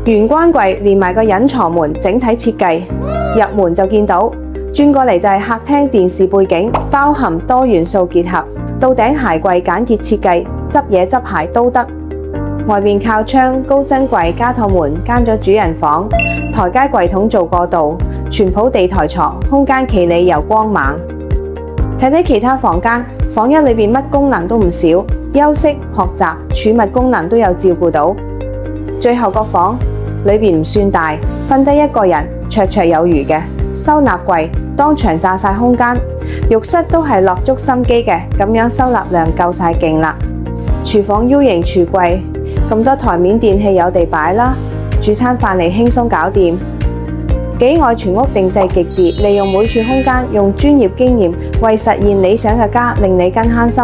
玄關櫃連埋個隱藏門，整體設計，入門就見到，轉過嚟就係客廳電視背景，包含多元素結合，到頂鞋櫃簡潔設計，執嘢執鞋都得。外面靠窗，高身櫃加套門間咗主人房，台階櫃桶做過渡，全鋪地台床，空間企理又光猛。睇睇其他房間，房一裏邊乜功能都唔少，休息、學習、儲物功能都有照顧到。最後個房裏邊唔算大，瞓低一個人綽綽有餘嘅。收納櫃當場炸晒空間，浴室都係落足心機嘅，咁樣收納量夠晒勁啦。廚房 U 型櫥櫃，咁多台面電器有地擺啦，煮餐飯嚟輕鬆搞掂。幾愛全屋定製極致，利用每處空間，用專業經驗為實現理想嘅家，令你更慳心。